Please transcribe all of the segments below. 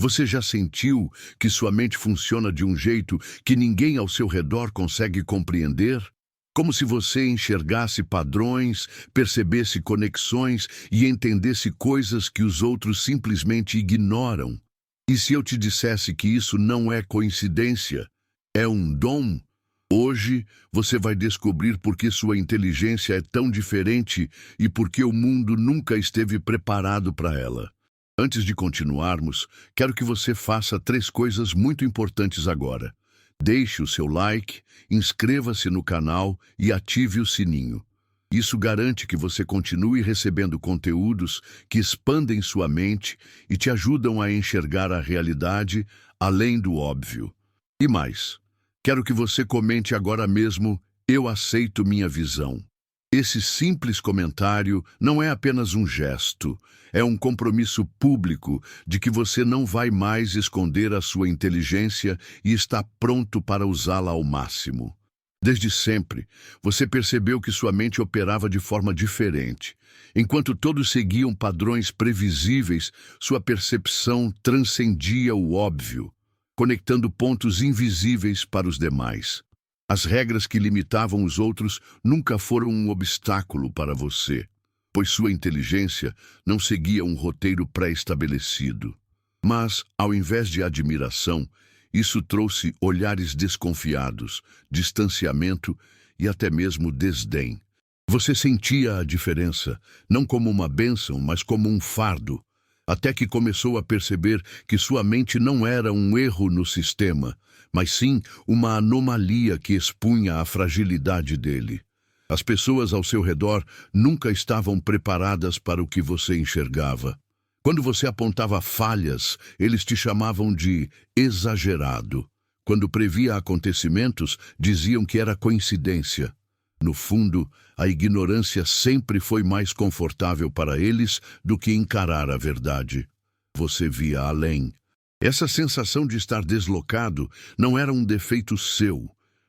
Você já sentiu que sua mente funciona de um jeito que ninguém ao seu redor consegue compreender? Como se você enxergasse padrões, percebesse conexões e entendesse coisas que os outros simplesmente ignoram. E se eu te dissesse que isso não é coincidência, é um dom? Hoje você vai descobrir por que sua inteligência é tão diferente e por que o mundo nunca esteve preparado para ela. Antes de continuarmos, quero que você faça 3 coisas muito importantes agora. Deixe o seu like, inscreva-se no canal e ative o sininho. Isso garante que você continue recebendo conteúdos que expandem sua mente e te ajudam a enxergar a realidade além do óbvio. E mais, quero que você comente agora mesmo: "Eu aceito minha visão". Esse simples comentário não é apenas um gesto, é um compromisso público de que você não vai mais esconder a sua inteligência e está pronto para usá-la ao máximo. Desde sempre, você percebeu que sua mente operava de forma diferente. Enquanto todos seguiam padrões previsíveis, sua percepção transcendia o óbvio, conectando pontos invisíveis para os demais. As regras que limitavam os outros nunca foram um obstáculo para você, pois sua inteligência não seguia um roteiro pré-estabelecido. Mas, ao invés de admiração, isso trouxe olhares desconfiados, distanciamento e até mesmo desdém. Você sentia a diferença, não como uma bênção, mas como um fardo, até que começou a perceber que sua mente não era um erro no sistema, mas sim uma anomalia que expunha a fragilidade dele. As pessoas ao seu redor nunca estavam preparadas para o que você enxergava. Quando você apontava falhas, eles te chamavam de exagerado. Quando previa acontecimentos, diziam que era coincidência. No fundo, a ignorância sempre foi mais confortável para eles do que encarar a verdade. Você via além. Essa sensação de estar deslocado não era um defeito seu,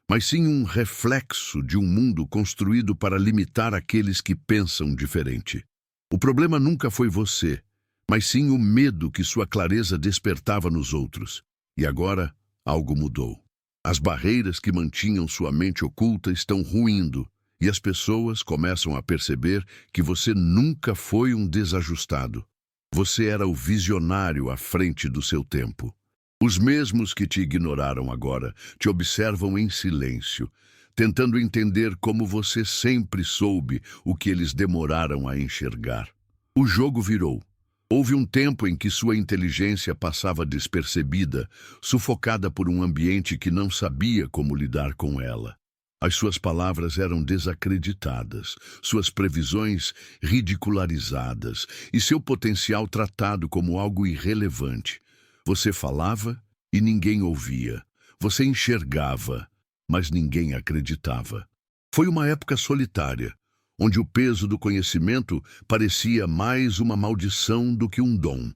mas sim um reflexo de um mundo construído para limitar aqueles que pensam diferente. O problema nunca foi você, mas sim o medo que sua clareza despertava nos outros. E agora, algo mudou. As barreiras que mantinham sua mente oculta estão ruindo, e as pessoas começam a perceber que você nunca foi um desajustado. Você era o visionário à frente do seu tempo. Os mesmos que te ignoraram agora te observam em silêncio, tentando entender como você sempre soube o que eles demoraram a enxergar. O jogo virou. Houve um tempo em que sua inteligência passava despercebida, sufocada por um ambiente que não sabia como lidar com ela. As suas palavras eram desacreditadas, suas previsões ridicularizadas e seu potencial tratado como algo irrelevante. Você falava e ninguém ouvia. Você enxergava, mas ninguém acreditava. Foi uma época solitária, onde o peso do conhecimento parecia mais uma maldição do que um dom.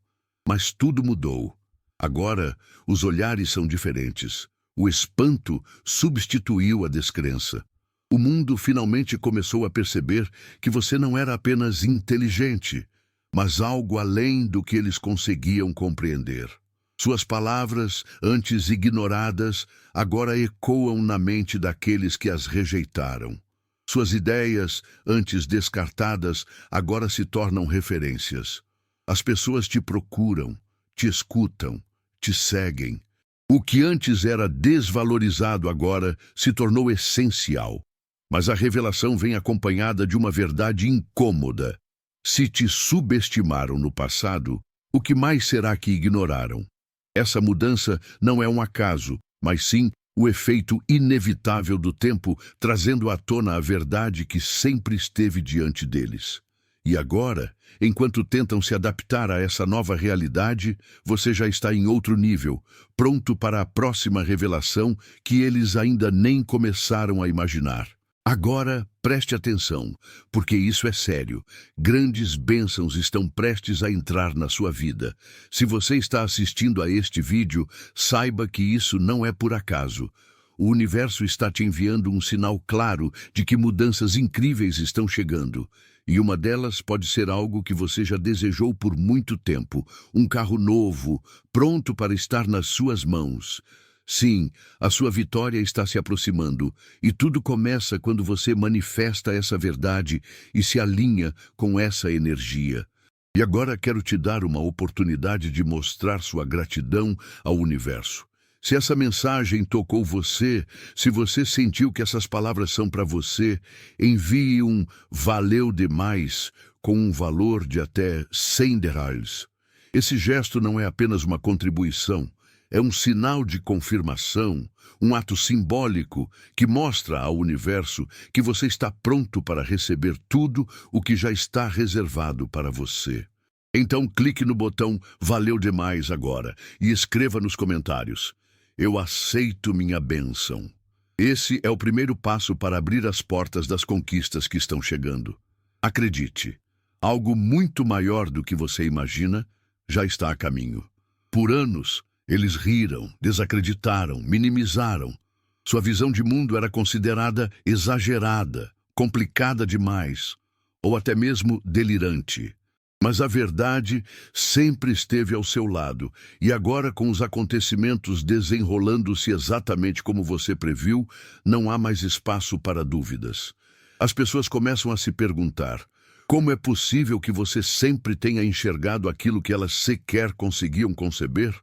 Mas tudo mudou. Agora, os olhares são diferentes. O espanto substituiu a descrença. O mundo finalmente começou a perceber que você não era apenas inteligente, mas algo além do que eles conseguiam compreender. Suas palavras, antes ignoradas, agora ecoam na mente daqueles que as rejeitaram. Suas ideias, antes descartadas, agora se tornam referências. As pessoas te procuram, te escutam, te seguem. O que antes era desvalorizado agora se tornou essencial. Mas a revelação vem acompanhada de uma verdade incômoda. Se te subestimaram no passado, o que mais será que ignoraram? Essa mudança não é um acaso, mas sim o efeito inevitável do tempo trazendo à tona a verdade que sempre esteve diante deles. E agora, enquanto tentam se adaptar a essa nova realidade, você já está em outro nível, pronto para a próxima revelação que eles ainda nem começaram a imaginar. Agora, preste atenção, porque isso é sério. Grandes bênçãos estão prestes a entrar na sua vida. Se você está assistindo a este vídeo, saiba que isso não é por acaso. O universo está te enviando um sinal claro de que mudanças incríveis estão chegando. E uma delas pode ser algo que você já desejou por muito tempo, um carro novo, pronto para estar nas suas mãos. Sim, a sua vitória está se aproximando, e tudo começa quando você manifesta essa verdade e se alinha com essa energia. E agora quero te dar uma oportunidade de mostrar sua gratidão ao universo. Se essa mensagem tocou você, se você sentiu que essas palavras são para você, envie um "valeu demais" com um valor de até R$ 100. Esse gesto não é apenas uma contribuição, é um sinal de confirmação, um ato simbólico que mostra ao universo que você está pronto para receber tudo o que já está reservado para você. Então clique no botão "Valeu demais" agora e escreva nos comentários: "Eu aceito minha bênção". Esse é o primeiro passo para abrir as portas das conquistas que estão chegando. Acredite, algo muito maior do que você imagina já está a caminho. Por anos, eles riram, desacreditaram, minimizaram. Sua visão de mundo era considerada exagerada, complicada demais, ou até mesmo delirante. Mas a verdade sempre esteve ao seu lado, e agora, com os acontecimentos desenrolando-se exatamente como você previu, não há mais espaço para dúvidas. As pessoas começam a se perguntar: como é possível que você sempre tenha enxergado aquilo que elas sequer conseguiam conceber?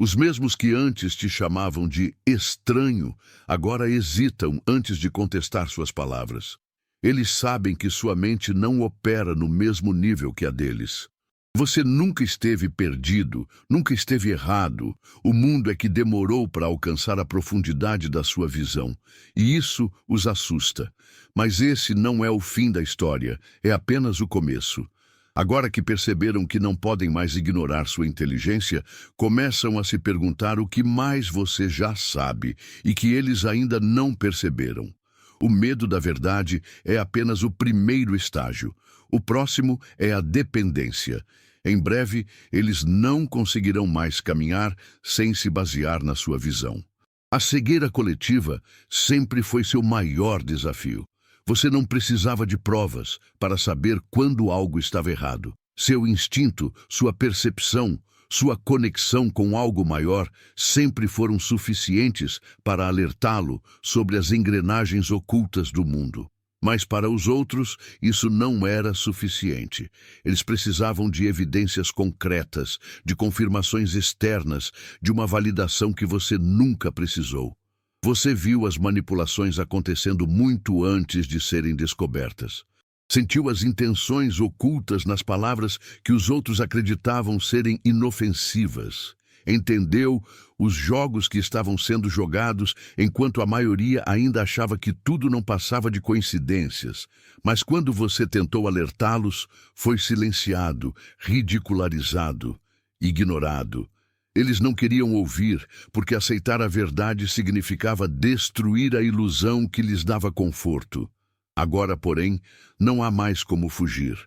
Os mesmos que antes te chamavam de estranho, agora hesitam antes de contestar suas palavras. Eles sabem que sua mente não opera no mesmo nível que a deles. Você nunca esteve perdido, nunca esteve errado. O mundo é que demorou para alcançar a profundidade da sua visão, e isso os assusta. Mas esse não é o fim da história, é apenas o começo. Agora que perceberam que não podem mais ignorar sua inteligência, começam a se perguntar o que mais você já sabe e que eles ainda não perceberam. O medo da verdade é apenas o primeiro estágio. O próximo é a dependência. Em breve, eles não conseguirão mais caminhar sem se basear na sua visão. A cegueira coletiva sempre foi seu maior desafio. Você não precisava de provas para saber quando algo estava errado. Seu instinto, sua percepção, sua conexão com algo maior sempre foram suficientes para alertá-lo sobre as engrenagens ocultas do mundo. Mas para os outros, isso não era suficiente. Eles precisavam de evidências concretas, de confirmações externas, de uma validação que você nunca precisou. Você viu as manipulações acontecendo muito antes de serem descobertas. Sentiu as intenções ocultas nas palavras que os outros acreditavam serem inofensivas. Entendeu os jogos que estavam sendo jogados enquanto a maioria ainda achava que tudo não passava de coincidências. Mas quando você tentou alertá-los, foi silenciado, ridicularizado, ignorado. Eles não queriam ouvir, porque aceitar a verdade significava destruir a ilusão que lhes dava conforto. Agora, porém, não há mais como fugir.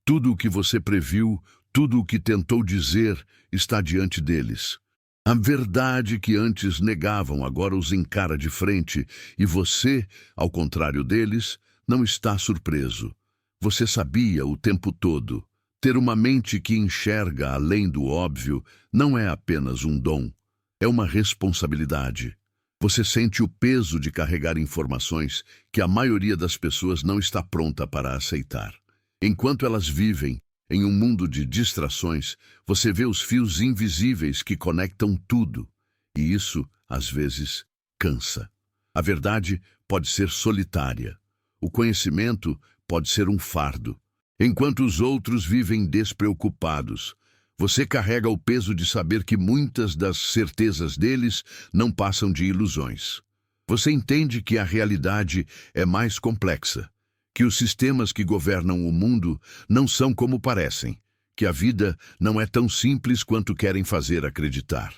Tudo o que você previu, tudo o que tentou dizer, está diante deles. A verdade que antes negavam agora os encara de frente, e você, ao contrário deles, não está surpreso. Você sabia o tempo todo. Ter uma mente que enxerga além do óbvio não é apenas um dom, é uma responsabilidade. Você sente o peso de carregar informações que a maioria das pessoas não está pronta para aceitar. Enquanto elas vivem em um mundo de distrações, você vê os fios invisíveis que conectam tudo, e isso, às vezes, cansa. A verdade pode ser solitária. O conhecimento pode ser um fardo. Enquanto os outros vivem despreocupados, você carrega o peso de saber que muitas das certezas deles não passam de ilusões. Você entende que a realidade é mais complexa, que os sistemas que governam o mundo não são como parecem, que a vida não é tão simples quanto querem fazer acreditar.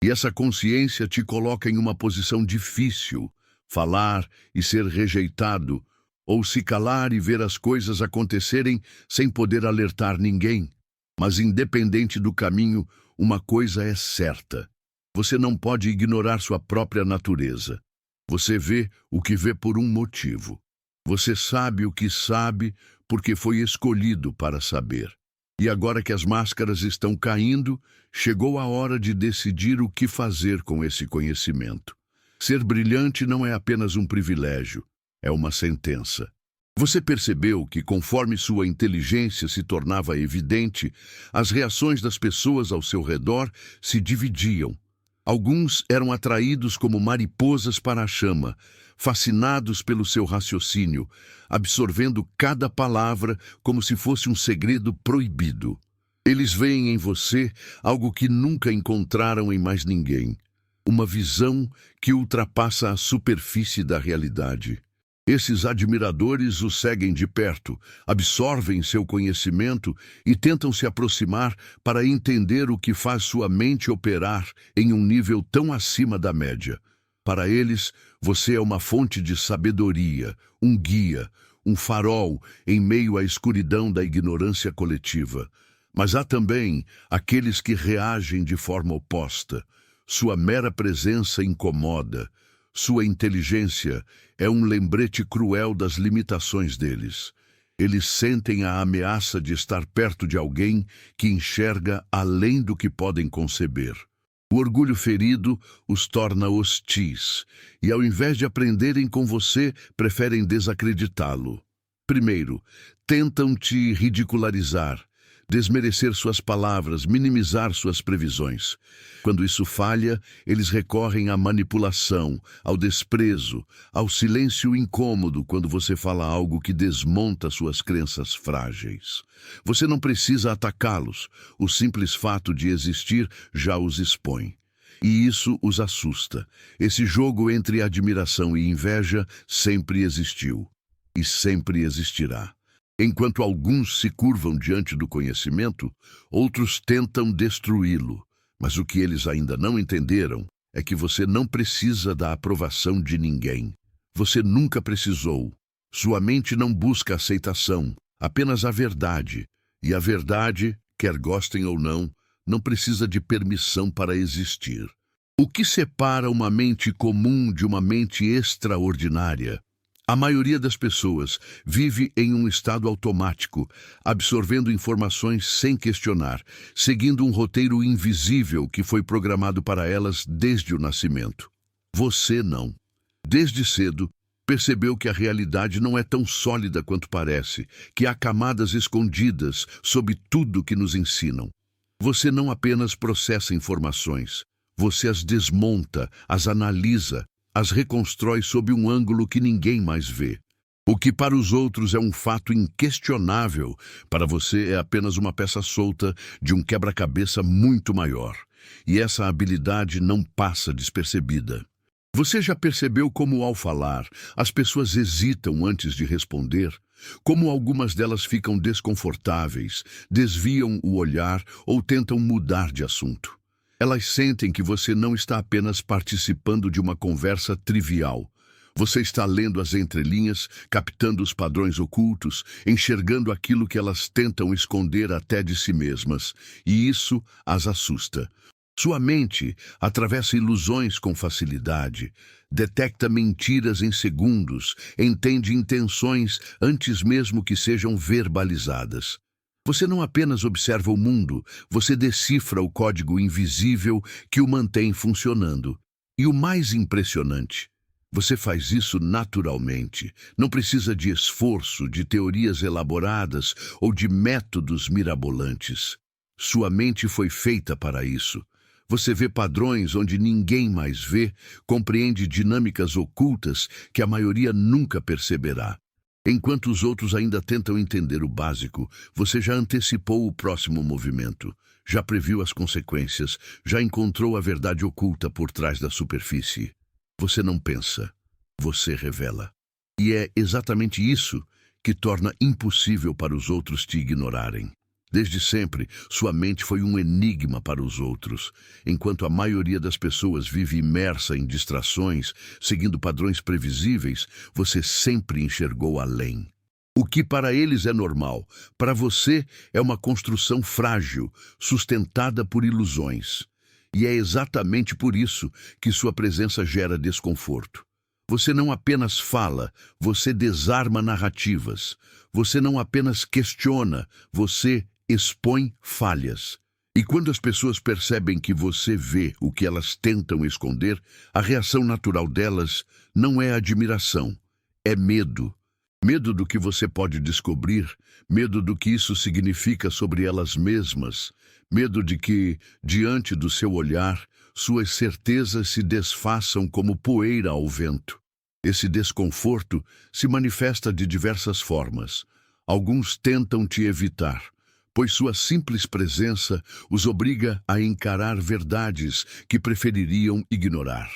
E essa consciência te coloca em uma posição difícil: falar e ser rejeitado, ou se calar e ver as coisas acontecerem sem poder alertar ninguém. Mas independente do caminho, uma coisa é certa: você não pode ignorar sua própria natureza. Você vê o que vê por um motivo. Você sabe o que sabe porque foi escolhido para saber. E agora que as máscaras estão caindo, chegou a hora de decidir o que fazer com esse conhecimento. Ser brilhante não é apenas um privilégio, é uma sentença. Você percebeu que, conforme sua inteligência se tornava evidente, as reações das pessoas ao seu redor se dividiam. Alguns eram atraídos como mariposas para a chama, fascinados pelo seu raciocínio, absorvendo cada palavra como se fosse um segredo proibido. Eles veem em você algo que nunca encontraram em mais ninguém, uma visão que ultrapassa a superfície da realidade. Esses admiradores o seguem de perto, absorvem seu conhecimento e tentam se aproximar para entender o que faz sua mente operar em um nível tão acima da média. Para eles, você é uma fonte de sabedoria, um guia, um farol em meio à escuridão da ignorância coletiva. Mas há também aqueles que reagem de forma oposta. Sua mera presença incomoda. Sua inteligência é um lembrete cruel das limitações deles. Eles sentem a ameaça de estar perto de alguém que enxerga além do que podem conceber. O orgulho ferido os torna hostis, e ao invés de aprenderem com você, preferem desacreditá-lo. Primeiro, tentam te ridicularizar, desmerecer suas palavras, minimizar suas previsões. Quando isso falha, eles recorrem à manipulação, ao desprezo, ao silêncio incômodo quando você fala algo que desmonta suas crenças frágeis. Você não precisa atacá-los, o simples fato de existir já os expõe. E isso os assusta. Esse jogo entre admiração e inveja sempre existiu e sempre existirá. Enquanto alguns se curvam diante do conhecimento, outros tentam destruí-lo. Mas o que eles ainda não entenderam é que você não precisa da aprovação de ninguém. Você nunca precisou. Sua mente não busca aceitação, apenas a verdade. E a verdade, quer gostem ou não precisa de permissão para existir. O que separa uma mente comum de uma mente extraordinária? A maioria das pessoas vive em um estado automático, absorvendo informações sem questionar, seguindo um roteiro invisível que foi programado para elas desde o nascimento. Você não. Desde cedo, percebeu que a realidade não é tão sólida quanto parece, que há camadas escondidas sob tudo que nos ensinam. Você não apenas processa informações, você as desmonta, as analisa, as reconstrói sob um ângulo que ninguém mais vê. O que para os outros é um fato inquestionável, para você é apenas uma peça solta de um quebra-cabeça muito maior. E essa habilidade não passa despercebida. Você já percebeu como, ao falar, as pessoas hesitam antes de responder? Como algumas delas ficam desconfortáveis, desviam o olhar ou tentam mudar de assunto? Elas sentem que você não está apenas participando de uma conversa trivial. Você está lendo as entrelinhas, captando os padrões ocultos, enxergando aquilo que elas tentam esconder até de si mesmas, e isso as assusta. Sua mente atravessa ilusões com facilidade, detecta mentiras em segundos, entende intenções antes mesmo que sejam verbalizadas. Você não apenas observa o mundo, você decifra o código invisível que o mantém funcionando. E o mais impressionante, você faz isso naturalmente. Não precisa de esforço, de teorias elaboradas ou de métodos mirabolantes. Sua mente foi feita para isso. Você vê padrões onde ninguém mais vê, compreende dinâmicas ocultas que a maioria nunca perceberá. Enquanto os outros ainda tentam entender o básico, você já antecipou o próximo movimento, já previu as consequências, já encontrou a verdade oculta por trás da superfície. Você não pensa, você revela. E é exatamente isso que torna impossível para os outros te ignorarem. Desde sempre, sua mente foi um enigma para os outros, enquanto a maioria das pessoas vive imersa em distrações, seguindo padrões previsíveis, você sempre enxergou além. O que para eles é normal, para você é uma construção frágil, sustentada por ilusões. E é exatamente por isso que sua presença gera desconforto. Você não apenas fala, você desarma narrativas. Você não apenas questiona, você expõe falhas. E quando as pessoas percebem que você vê o que elas tentam esconder, a reação natural delas não é admiração, é medo. Medo do que você pode descobrir, medo do que isso significa sobre elas mesmas, medo de que, diante do seu olhar, suas certezas se desfaçam como poeira ao vento. Esse desconforto se manifesta de diversas formas. Alguns tentam te evitar, pois sua simples presença os obriga a encarar verdades que prefeririam ignorar.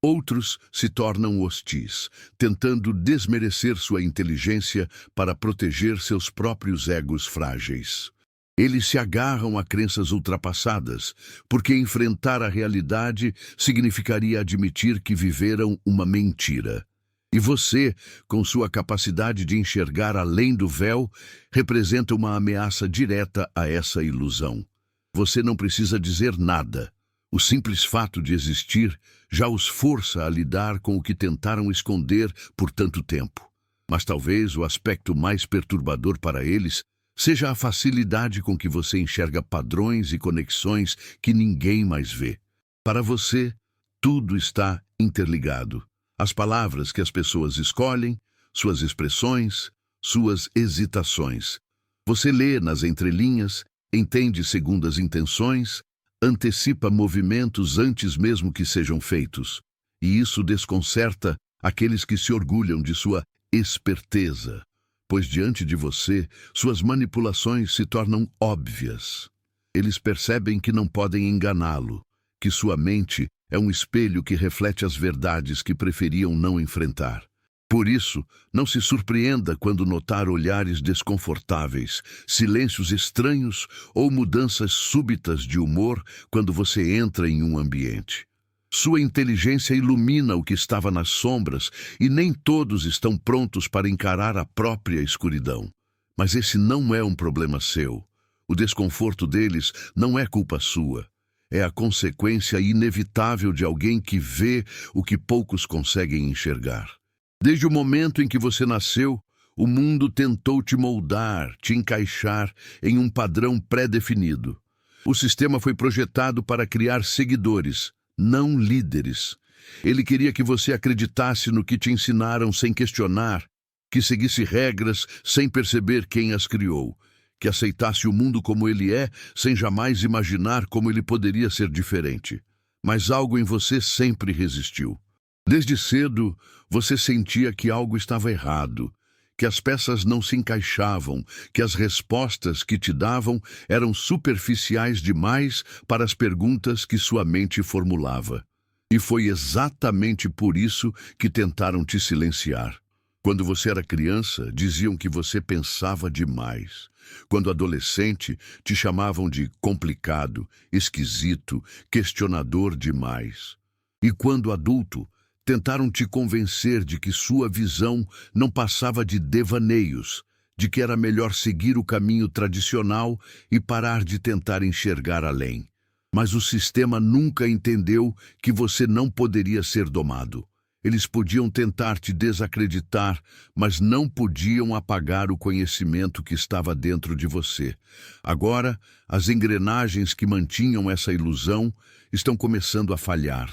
Outros se tornam hostis, tentando desmerecer sua inteligência para proteger seus próprios egos frágeis. Eles se agarram a crenças ultrapassadas, porque enfrentar a realidade significaria admitir que viveram uma mentira. E você, com sua capacidade de enxergar além do véu, representa uma ameaça direta a essa ilusão. Você não precisa dizer nada. O simples fato de existir já os força a lidar com o que tentaram esconder por tanto tempo. Mas talvez o aspecto mais perturbador para eles seja a facilidade com que você enxerga padrões e conexões que ninguém mais vê. Para você, tudo está interligado. As palavras que as pessoas escolhem, suas expressões, suas hesitações. Você lê nas entrelinhas, entende segundo as intenções, antecipa movimentos antes mesmo que sejam feitos. E isso desconcerta aqueles que se orgulham de sua esperteza, pois diante de você, suas manipulações se tornam óbvias. Eles percebem que não podem enganá-lo, que sua mente é um espelho que reflete as verdades que preferiam não enfrentar. Por isso, não se surpreenda quando notar olhares desconfortáveis, silêncios estranhos ou mudanças súbitas de humor quando você entra em um ambiente. Sua inteligência ilumina o que estava nas sombras e nem todos estão prontos para encarar a própria escuridão. Mas esse não é um problema seu. O desconforto deles não é culpa sua. É a consequência inevitável de alguém que vê o que poucos conseguem enxergar. Desde o momento em que você nasceu, o mundo tentou te moldar, te encaixar em um padrão pré-definido. O sistema foi projetado para criar seguidores, não líderes. Ele queria que você acreditasse no que te ensinaram sem questionar, que seguisse regras sem perceber quem as criou, que aceitasse o mundo como ele é, sem jamais imaginar como ele poderia ser diferente. Mas algo em você sempre resistiu. Desde cedo, você sentia que algo estava errado, que as peças não se encaixavam, que as respostas que te davam eram superficiais demais para as perguntas que sua mente formulava. E foi exatamente por isso que tentaram te silenciar. Quando você era criança, diziam que você pensava demais. Quando adolescente, te chamavam de complicado, esquisito, questionador demais. E quando adulto, tentaram te convencer de que sua visão não passava de devaneios, de que era melhor seguir o caminho tradicional e parar de tentar enxergar além. Mas o sistema nunca entendeu que você não poderia ser domado. Eles podiam tentar te desacreditar, mas não podiam apagar o conhecimento que estava dentro de você. Agora, as engrenagens que mantinham essa ilusão estão começando a falhar.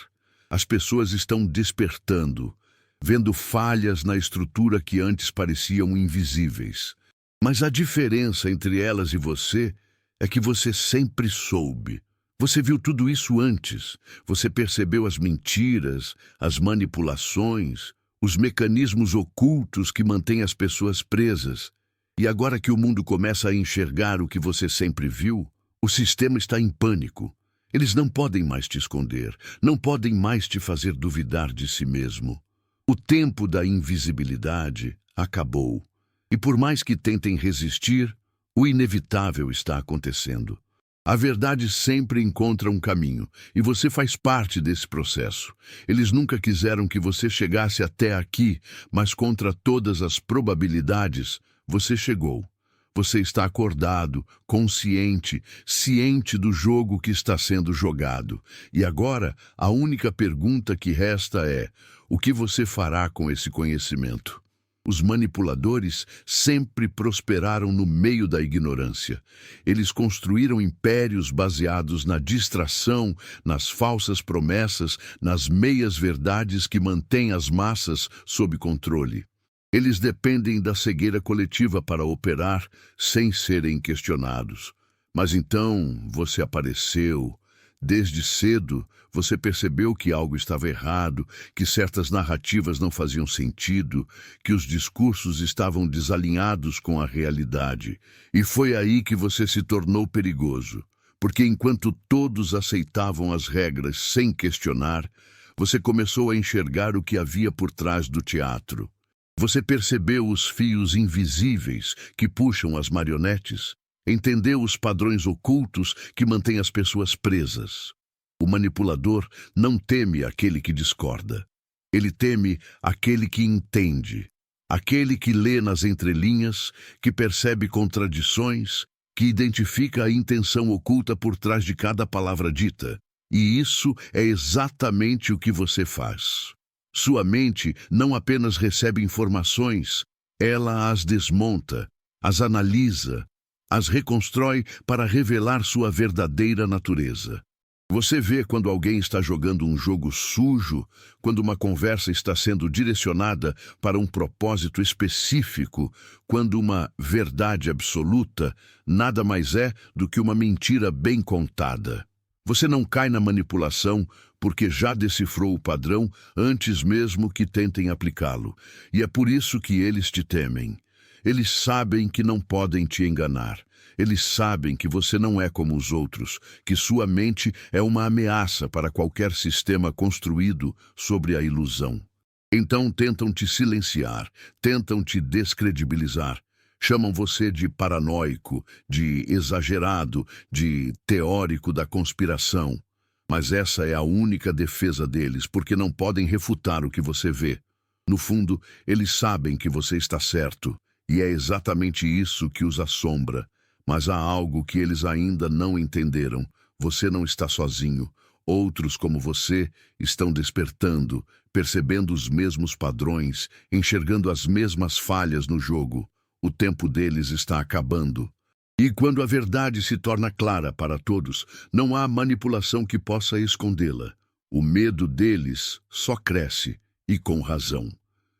As pessoas estão despertando, vendo falhas na estrutura que antes pareciam invisíveis. Mas a diferença entre elas e você é que você sempre soube. Você viu tudo isso antes. Você percebeu as mentiras, as manipulações, os mecanismos ocultos que mantêm as pessoas presas. E agora que o mundo começa a enxergar o que você sempre viu, o sistema está em pânico. Eles não podem mais te esconder, não podem mais te fazer duvidar de si mesmo. O tempo da invisibilidade acabou. E por mais que tentem resistir, o inevitável está acontecendo. A verdade sempre encontra um caminho, e você faz parte desse processo. Eles nunca quiseram que você chegasse até aqui, mas contra todas as probabilidades, você chegou. Você está acordado, consciente, ciente do jogo que está sendo jogado. E agora, a única pergunta que resta é: o que você fará com esse conhecimento? Os manipuladores sempre prosperaram no meio da ignorância. Eles construíram impérios baseados na distração, nas falsas promessas, nas meias-verdades que mantêm as massas sob controle. Eles dependem da cegueira coletiva para operar sem serem questionados. Mas então você apareceu. Desde cedo, você percebeu que algo estava errado, que certas narrativas não faziam sentido, que os discursos estavam desalinhados com a realidade. E foi aí que você se tornou perigoso. Porque enquanto todos aceitavam as regras sem questionar, você começou a enxergar o que havia por trás do teatro. Você percebeu os fios invisíveis que puxam as marionetes. Entendeu os padrões ocultos que mantêm as pessoas presas. O manipulador não teme aquele que discorda. Ele teme aquele que entende. Aquele que lê nas entrelinhas, que percebe contradições, que identifica a intenção oculta por trás de cada palavra dita. E isso é exatamente o que você faz. Sua mente não apenas recebe informações, ela as desmonta, as analisa, as reconstrói para revelar sua verdadeira natureza. Você vê quando alguém está jogando um jogo sujo, quando uma conversa está sendo direcionada para um propósito específico, quando uma verdade absoluta nada mais é do que uma mentira bem contada. Você não cai na manipulação porque já decifrou o padrão antes mesmo que tentem aplicá-lo. E é por isso que eles te temem. Eles sabem que não podem te enganar. Eles sabem que você não é como os outros, que sua mente é uma ameaça para qualquer sistema construído sobre a ilusão. Então tentam te silenciar, tentam te descredibilizar. Chamam você de paranoico, de exagerado, de teórico da conspiração. Mas essa é a única defesa deles, porque não podem refutar o que você vê. No fundo, eles sabem que você está certo. E é exatamente isso que os assombra. Mas há algo que eles ainda não entenderam. Você não está sozinho. Outros como você estão despertando, percebendo os mesmos padrões, enxergando as mesmas falhas no jogo. O tempo deles está acabando. E quando a verdade se torna clara para todos, não há manipulação que possa escondê-la. O medo deles só cresce, e com razão.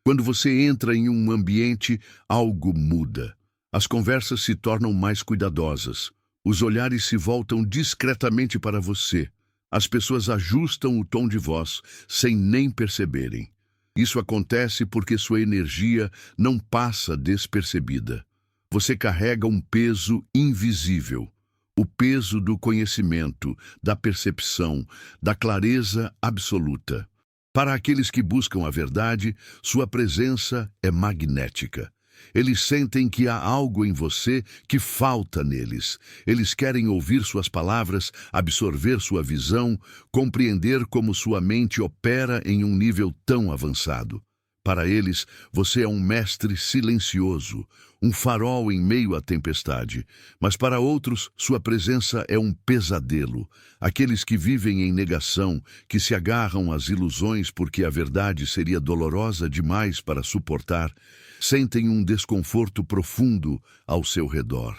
Quando você entra em um ambiente, algo muda. As conversas se tornam mais cuidadosas. Os olhares se voltam discretamente para você. As pessoas ajustam o tom de voz, sem nem perceberem. Isso acontece porque sua energia não passa despercebida. Você carrega um peso invisível. O peso do conhecimento, da percepção, da clareza absoluta. Para aqueles que buscam a verdade, sua presença é magnética. Eles sentem que há algo em você que falta neles. Eles querem ouvir suas palavras, absorver sua visão, compreender como sua mente opera em um nível tão avançado. Para eles, você é um mestre silencioso, um farol em meio à tempestade. Mas para outros, sua presença é um pesadelo. Aqueles que vivem em negação, que se agarram às ilusões porque a verdade seria dolorosa demais para suportar, sentem um desconforto profundo ao seu redor.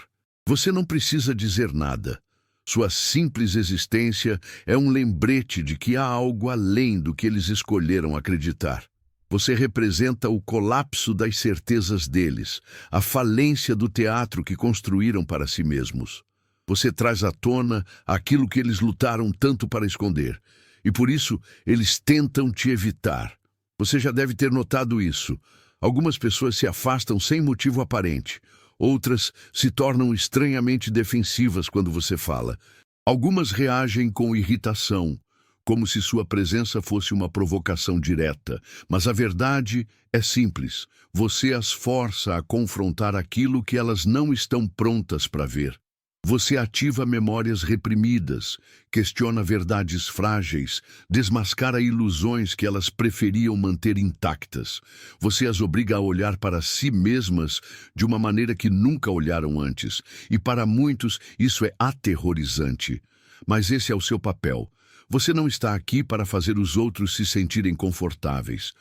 Você não precisa dizer nada. Sua simples existência é um lembrete de que há algo além do que eles escolheram acreditar. Você representa o colapso das certezas deles, a falência do teatro que construíram para si mesmos. Você traz à tona aquilo que eles lutaram tanto para esconder, e por isso eles tentam te evitar. Você já deve ter notado isso. Algumas pessoas se afastam sem motivo aparente. Outras se tornam estranhamente defensivas quando você fala. Algumas reagem com irritação, como se sua presença fosse uma provocação direta. Mas a verdade é simples. Você as força a confrontar aquilo que elas não estão prontas para ver. Você ativa memórias reprimidas, questiona verdades frágeis, desmascara ilusões que elas preferiam manter intactas. Você as obriga a olhar para si mesmas de uma maneira que nunca olharam antes. E para muitos isso é aterrorizante. Mas esse é o seu papel. Você não está aqui para fazer os outros se sentirem confortáveis.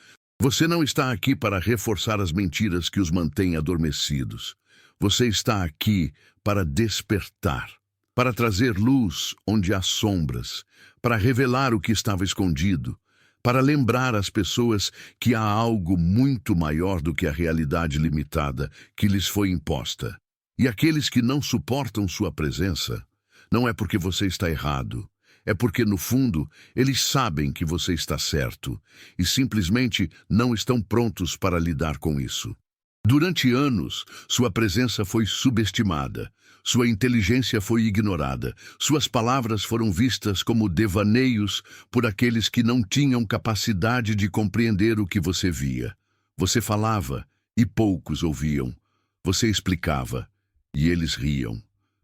Você não está aqui para reforçar as mentiras que os mantêm adormecidos. Você está aqui para despertar, para trazer luz onde há sombras, para revelar o que estava escondido, para lembrar às pessoas que há algo muito maior do que a realidade limitada que lhes foi imposta. E aqueles que não suportam sua presença, não é porque você está errado, é porque, no fundo, eles sabem que você está certo e simplesmente não estão prontos para lidar com isso. Durante anos, sua presença foi subestimada, sua inteligência foi ignorada, suas palavras foram vistas como devaneios por aqueles que não tinham capacidade de compreender o que você via. Você falava e poucos ouviam. Você explicava e eles riam.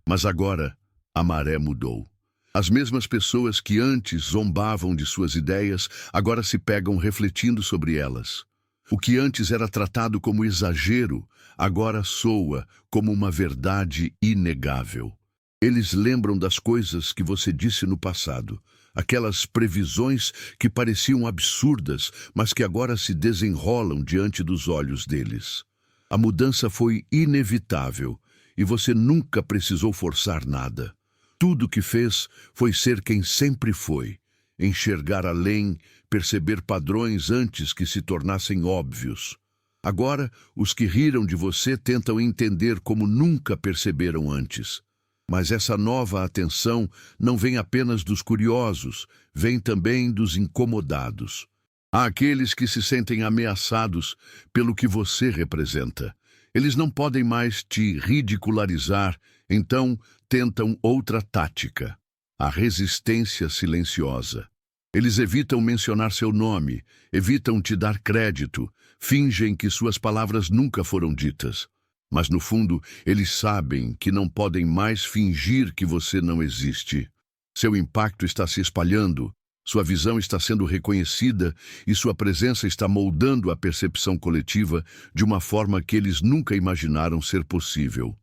Mas agora, a maré mudou. As mesmas pessoas que antes zombavam de suas ideias, agora se pegam refletindo sobre elas. O que antes era tratado como exagero, agora soa como uma verdade inegável. Eles lembram das coisas que você disse no passado, aquelas previsões que pareciam absurdas, mas que agora se desenrolam diante dos olhos deles. A mudança foi inevitável e você nunca precisou forçar nada. Tudo o que fez foi ser quem sempre foi, enxergar além, perceber padrões antes que se tornassem óbvios. Agora, os que riram de você tentam entender como nunca perceberam antes. Mas essa nova atenção não vem apenas dos curiosos, vem também dos incomodados. Há aqueles que se sentem ameaçados pelo que você representa. Eles não podem mais te ridicularizar, então tentam outra tática: a resistência silenciosa. Eles evitam mencionar seu nome, evitam te dar crédito, fingem que suas palavras nunca foram ditas. Mas no fundo, eles sabem que não podem mais fingir que você não existe. Seu impacto está se espalhando, sua visão está sendo reconhecida e sua presença está moldando a percepção coletiva de uma forma que eles nunca imaginaram ser possível.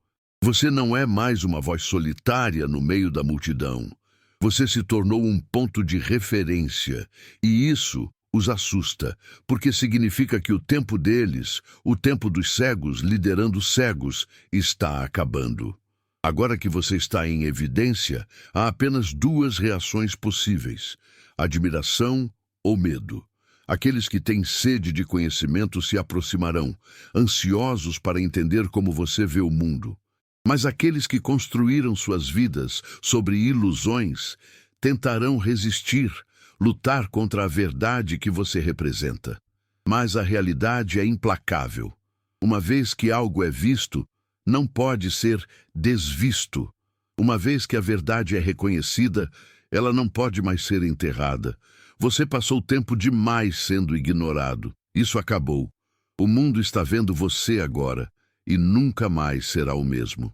Você não é mais uma voz solitária no meio da multidão. Você se tornou um ponto de referência, e isso os assusta, porque significa que o tempo deles, o tempo dos cegos liderando cegos, está acabando. Agora que você está em evidência, há apenas duas reações possíveis: admiração ou medo. Aqueles que têm sede de conhecimento se aproximarão, ansiosos para entender como você vê o mundo. Mas aqueles que construíram suas vidas sobre ilusões tentarão resistir, lutar contra a verdade que você representa. Mas a realidade é implacável. Uma vez que algo é visto, não pode ser desvisto. Uma vez que a verdade é reconhecida, ela não pode mais ser enterrada. Você passou tempo demais sendo ignorado. Isso acabou. O mundo está vendo você agora e nunca mais será o mesmo.